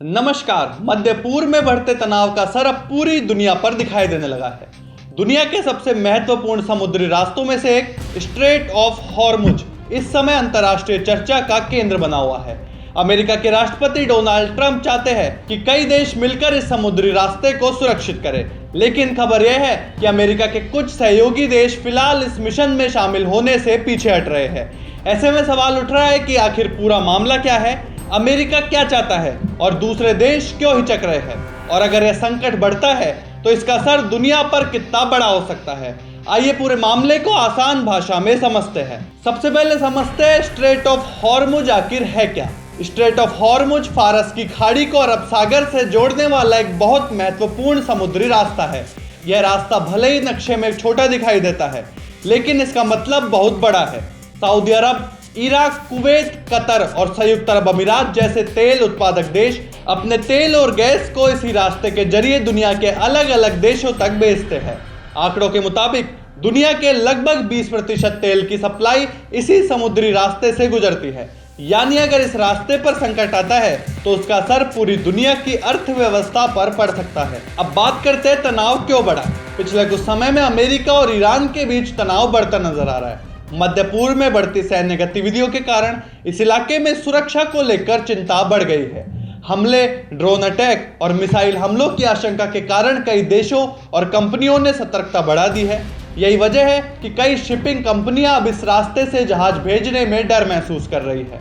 नमस्कार। मध्य पूर्व में बढ़ते तनाव का असर अब पूरी दुनिया पर दिखाई देने लगा है। दुनिया के सबसे महत्वपूर्ण समुद्री रास्तों में से एक स्ट्रेट ऑफ हॉर्मुज इस समय अंतर्राष्ट्रीय चर्चा का केंद्र बना हुआ है। अमेरिका के राष्ट्रपति डोनाल्ड ट्रंप चाहते हैं कि कई देश मिलकर इस समुद्री रास्ते को सुरक्षित करें, लेकिन खबर यह है कि अमेरिका के कुछ सहयोगी देश फिलहाल इस मिशन में शामिल होने से पीछे हट रहे हैं। ऐसे में सवाल उठ रहा है कि आखिर पूरा मामला क्या है, अमेरिका क्या चाहता है और दूसरे देश क्यों हिचक रहे हैं, और अगर यह संकट बढ़ता है तो इसका असर दुनिया पर कितना बड़ा हो सकता है। आइए पूरे मामले को आसान भाषा में समझते हैं। सबसे पहले समझते हैं स्ट्रेट ऑफ हॉर्मुज आखिर है क्या। स्ट्रेट ऑफ हॉर्मुज फारस की खाड़ी को अरब सागर से जोड़ने वाला एक बहुत महत्वपूर्ण समुद्री रास्ता है। यह रास्ता भले ही नक्शे में छोटा दिखाई देता है, लेकिन इसका मतलब बहुत बड़ा है। सऊदी अरब, इराक, कुवैत, कतर और संयुक्त अरब अमीरात जैसे तेल उत्पादक देश अपने तेल और गैस को इसी रास्ते के जरिए दुनिया के अलग अलग देशों तक भेजते हैं। आंकड़ों के मुताबिक दुनिया के लगभग 20% तेल की सप्लाई इसी समुद्री रास्ते से गुजरती है। यानी अगर इस रास्ते पर संकट आता है तो उसका असर पूरी दुनिया की अर्थव्यवस्था पर पड़ सकता है। अब बात करते हैं तनाव क्यों बढ़ा। पिछले कुछ समय में अमेरिका और ईरान के बीच तनाव बढ़ता नजर आ रहा है। मध्य पूर्व में बढ़ती सैन्य गतिविधियों के कारण इस इलाके में सुरक्षा को लेकर चिंता बढ़ गई है। हमले, ड्रोन अटैक और मिसाइल हमलों की आशंका के कारण कई देशों और कंपनियों ने सतर्कता बढ़ा दी है। यही वजह है कि कई शिपिंग कंपनियां अब इस रास्ते से जहाज भेजने में डर महसूस कर रही है।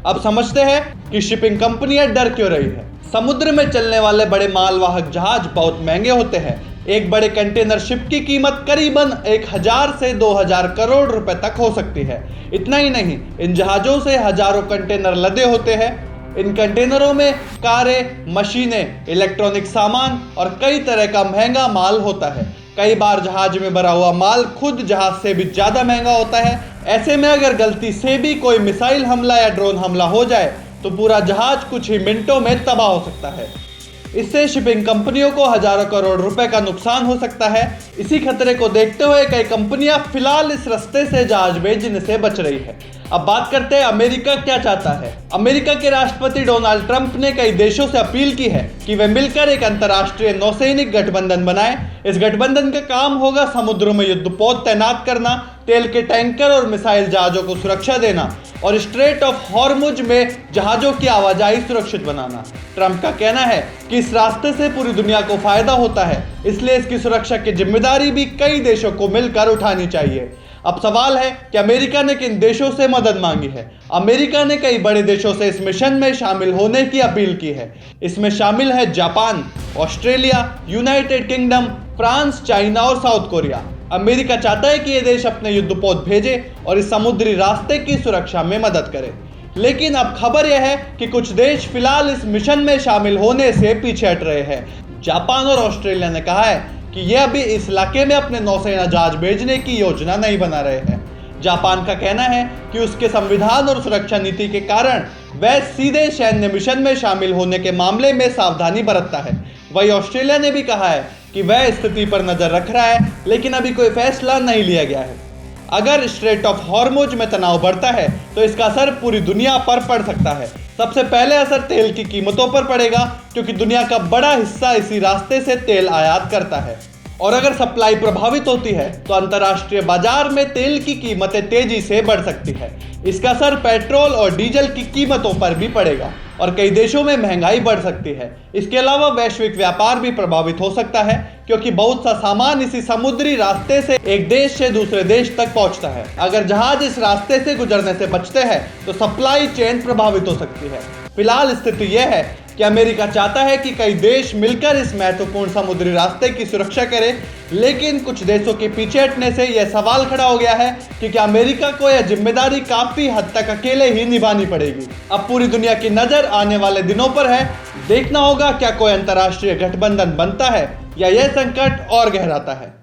अब समझते हैं कि शिपिंग कंपनियां डर क्यों रही है। समुद्र में चलने वाले बड़े मालवाहक जहाज बहुत महंगे होते हैं। एक बड़े कंटेनर शिप की कीमत करीबन 1000 से 2000 करोड़ रुपए तक हो सकती है। इतना ही नहीं, इन जहाजों से हजारों कंटेनर लदे होते हैं। इन कंटेनरों में कारें, मशीनें, इलेक्ट्रॉनिक सामान और कई तरह का महंगा माल होता है। कई बार जहाज में भरा हुआ माल खुद जहाज से भी ज्यादा महंगा होता है। ऐसे में अगर गलती से भी कोई मिसाइल हमला या ड्रोन हमला हो जाए तो पूरा जहाज कुछ ही मिनटों में तबाह हो सकता है। इससे शिपिंग कंपनियों को हजारों करोड़ रुपए का नुकसान हो सकता है। इसी खतरे को देखते हुए कई कंपनियां फिलहाल इस रास्ते से जहाज भेजने से बच रही है। अब बात करते हैं अमेरिका क्या चाहता है। अमेरिका के राष्ट्रपति डोनाल्ड ट्रंप ने कई देशों से अपील की है कि वे मिलकर एक अंतर्राष्ट्रीय नौसैनिक गठबंधन बनाएं। इस गठबंधन का काम होगा समुद्रों में युद्धपोत तैनात करना, तेल के टैंकर और मिसाइल जहाजों को सुरक्षा देना और स्ट्रेट ऑफ हॉर्मुज में जहाजों की आवाजाही सुरक्षित बनाना। ट्रंप का कहना है कि इस रास्ते से पूरी दुनिया को फायदा होता है, इसलिए इसकी सुरक्षा की जिम्मेदारी भी कई देशों को मिलकर उठानी चाहिए। अब सवाल है कि अमेरिका ने किन देशों से मदद मांगी है। अमेरिका ने कई बड़े देशों से इस मिशन में शामिल होने की अपील की है। इसमें शामिल है Japan, Australia, United kingdom, France, China और साउथ कोरिया। अमेरिका चाहता है कि ये देश अपने युद्धपोत भेजे और इस समुद्री रास्ते की सुरक्षा में मदद करे। लेकिन अब खबर यह है कि कुछ देश फिलहाल इस मिशन में शामिल होने से पीछे हट रहे हैं। जापान और ऑस्ट्रेलिया ने कहा है कि यह अभी इस इलाके में अपने नौसेना जहाज भेजने की योजना नहीं बना रहे हैं। जापान का कहना है कि उसके संविधान और सुरक्षा नीति के कारण वह सीधे सैन्य मिशन में शामिल होने के मामले में सावधानी बरतता है। वहीं ऑस्ट्रेलिया ने भी कहा है कि वह स्थिति पर नजर रख रहा है, लेकिन अभी कोई फैसला नहीं लिया गया है। अगर स्ट्रेट ऑफ हॉर्मुज में तनाव बढ़ता है तो इसका असर पूरी दुनिया पर पड़ सकता है। सबसे पहले असर तेल की कीमतों पर पड़ेगा, क्योंकि दुनिया का बड़ा हिस्सा इसी रास्ते से तेल आयात करता है। और अगर सप्लाई प्रभावित होती है तो अंतर्राष्ट्रीय बाजार में तेल की कीमतें तेजी से बढ़ सकती है। इसका असर पेट्रोल और डीजल की कीमतों पर भी पड़ेगा और कई देशों में महंगाई बढ़ सकती है। इसके अलावा वैश्विक व्यापार भी प्रभावित हो सकता है, क्योंकि बहुत सा सामान इसी समुद्री रास्ते से एक देश से दूसरे देश तक पहुंचता है। अगर जहाज इस रास्ते से गुजरने से बचते हैं तो सप्लाई चेन प्रभावित हो सकती है। फिलहाल स्थिति यह है कि अमेरिका चाहता है कि कई देश मिलकर इस महत्वपूर्ण समुद्री रास्ते की सुरक्षा करें, लेकिन कुछ देशों के पीछे हटने से यह सवाल खड़ा हो गया है कि क्या अमेरिका को यह जिम्मेदारी काफी हद तक अकेले ही निभानी पड़ेगी। अब पूरी दुनिया की नजर आने वाले दिनों पर है। देखना होगा क्या कोई अंतर्राष्ट्रीय गठबंधन बनता है या यह संकट और गहराता है।